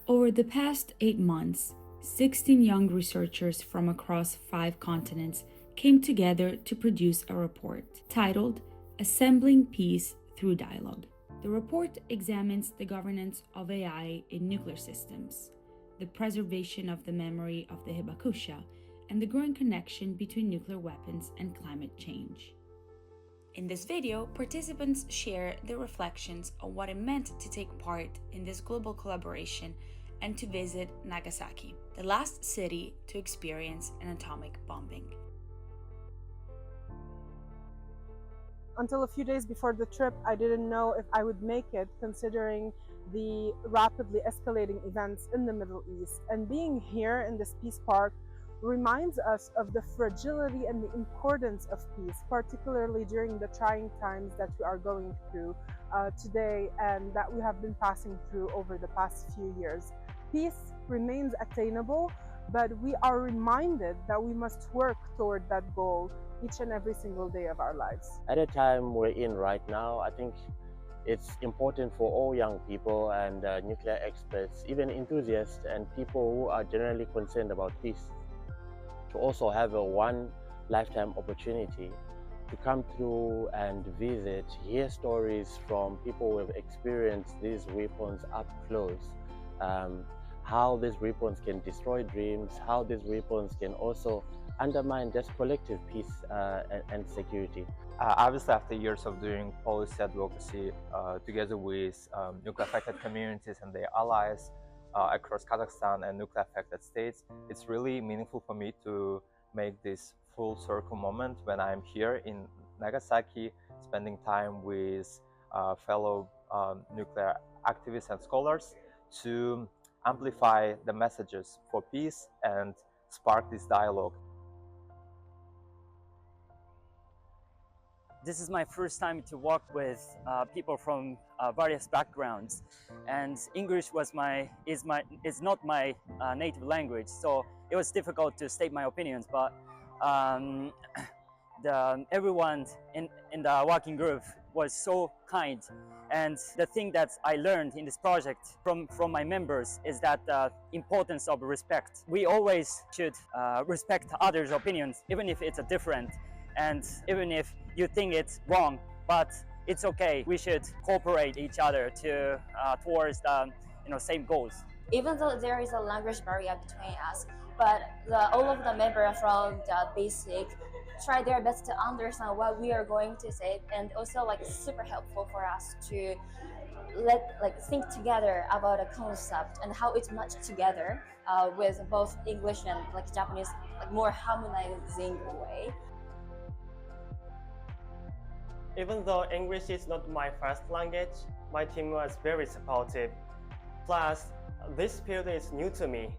Over the past 8 months, 16 young researchers from across 5 continents came together to produce a report titled Assembling Peace Through Dialogue. The report examines the governance of AI in nuclear systems, the preservation of the memory of the hibakusha, and the growing connection between nuclear weapons and climate change. In this video, participants share their reflections on what it meant to take part in this global collaboration and to visit Nagasaki, the last city to experience an atomic bombing. Until a few days before the trip, I didn't know if I would make it, considering the rapidly escalating events in the Middle East. And being here in this peace park reminds us of the fragility and the importance of peace, particularly during the trying times that we are going through today and that we have been passing through over the past few years. Peace remains attainable, but we are reminded that we must work toward that goal each and every single day of our lives. At the time we're in right now, I think it's important for all young people and nuclear experts, even enthusiasts and people who are generally concerned about peace, to also have a one lifetime opportunity to come through and visit, hear stories from people who have experienced these weapons up close, how these weapons can destroy dreams, how these weapons can also undermine just collective peace and security. Obviously, after years of doing policy advocacy together with nuclear-affected communities and their allies across Kazakhstan and nuclear-affected states, it's really meaningful for me to make this full circle moment when I'm here in Nagasaki, spending time with fellow nuclear activists and scholars to amplify the messages for peace and spark this dialogue. This is my first time to work with people from various backgrounds, and English is not my native language, so it was difficult to state my opinions. But everyone in the working group was so kind, and the thing that I learned in this project from my members is that the importance of respect. We always should respect others' opinions, even if it's different. And even if you think it's wrong, but it's okay. We should cooperate each other to towards the same goals. Even though there is a language barrier between us, but all of the members from the basic try their best to understand what we are going to say, and also it's super helpful for us to think together about a concept and how it's matched together with both English and Japanese, more harmonizing way. Even though English is not my first language, my team was very supportive. Plus, this field is new to me.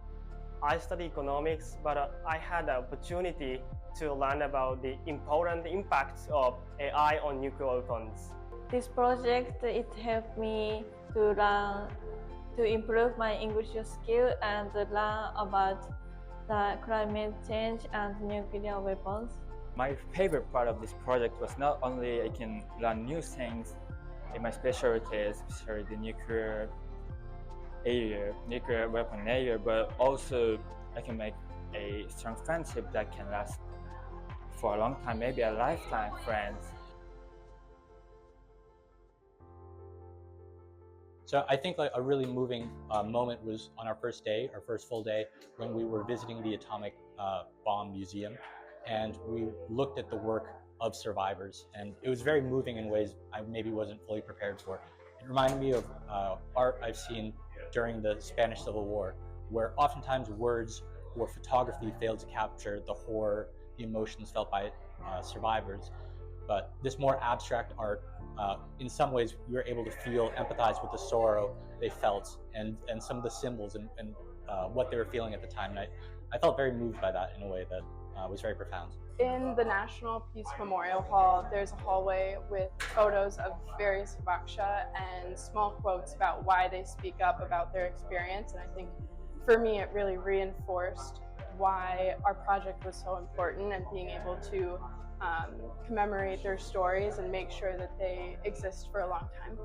I study economics, but I had the opportunity to learn about the important impacts of AI on nuclear weapons. This project, it helped me to learn, to improve my English skill and learn about the climate change and nuclear weapons. My favorite part of this project was not only I can learn new things in my specialties, especially the nuclear weapon area, but also I can make a strong friendship that can last for a long time, maybe a lifetime friends. So I think a really moving moment was on our first full day, when we were visiting the Atomic Bomb Museum. And we looked at the work of survivors, and it was very moving in ways I maybe wasn't fully prepared for. It reminded me of art I've seen during the Spanish Civil War, where oftentimes words or photography failed to capture the horror, the emotions felt by survivors. But this more abstract art, in some ways, we were able to empathize with the sorrow they felt and some of the symbols and what they were feeling at the time. And I felt very moved by that in a way that was very profound. In the National Peace Memorial Hall, there's a hallway with photos of various hibakusha and small quotes about why they speak up about their experience. And I think for me, it really reinforced why our project was so important, and being able to commemorate their stories and make sure that they exist for a long time.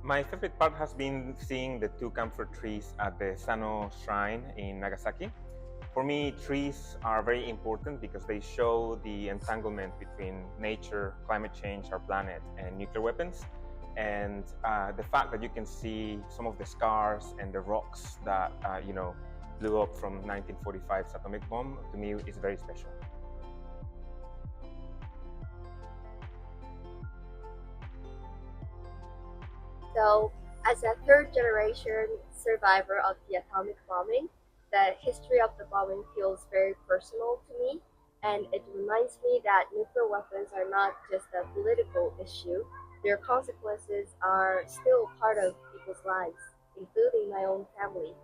My favorite part has been seeing the 2 camphor trees at the Sano Shrine in Nagasaki. For me, trees are very important because they show the entanglement between nature, climate change, our planet, and nuclear weapons. And the fact that you can see some of the scars and the rocks that blew up from 1945's atomic bomb, to me is very special. So, as a third-generation survivor of the atomic bombing, the history of the bombing feels very personal to me, and it reminds me that nuclear weapons are not just a political issue. Their consequences are still part of people's lives, including my own family.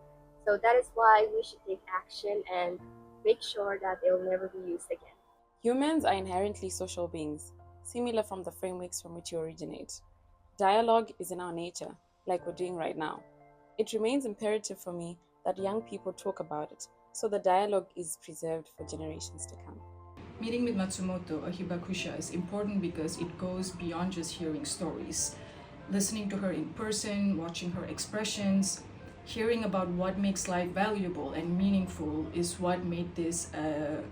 So that is why we should take action and make sure that they will never be used again. Humans are inherently social beings, similar from the frameworks from which you originate. Dialogue is in our nature, like we're doing right now. It remains imperative for me that young people talk about it, so the dialogue is preserved for generations to come. Meeting with Matsumoto, a hibakusha, is important because it goes beyond just hearing stories. Listening to her in person, watching her expressions, hearing about what makes life valuable and meaningful is what made this a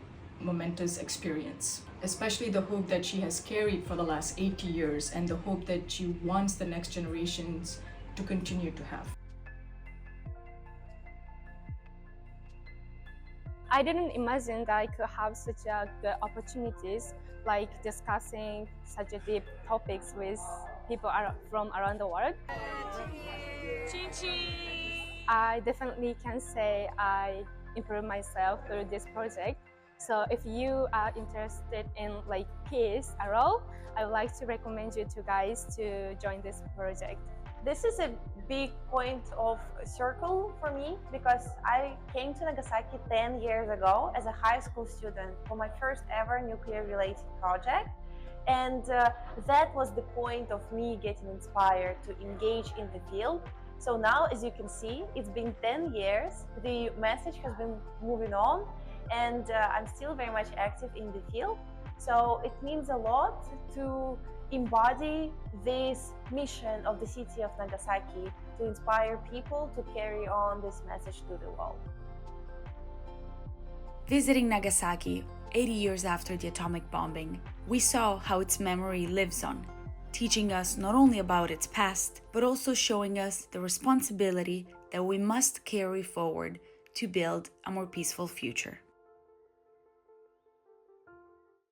momentous experience. Especially the hope that she has carried for the last 80 years and the hope that she wants the next generations to continue to have. I didn't imagine that I could have such a good opportunities like discussing such a deep topics with people from around the world. I definitely can say I improved myself through this project. So if you are interested in peace at all, I would like to recommend you guys to join this project. This is a big point of circle for me because I came to Nagasaki 10 years ago as a high school student for my first ever nuclear related project. And that was the point of me getting inspired to engage in the field. So now, as you can see, it's been 10 years, the message has been moving on, and I'm still very much active in the field. So it means a lot to embody this mission of the city of Nagasaki to inspire people to carry on this message to the world. Visiting Nagasaki 80 years after the atomic bombing, we saw how its memory lives on, teaching us not only about its past, but also showing us the responsibility that we must carry forward to build a more peaceful future.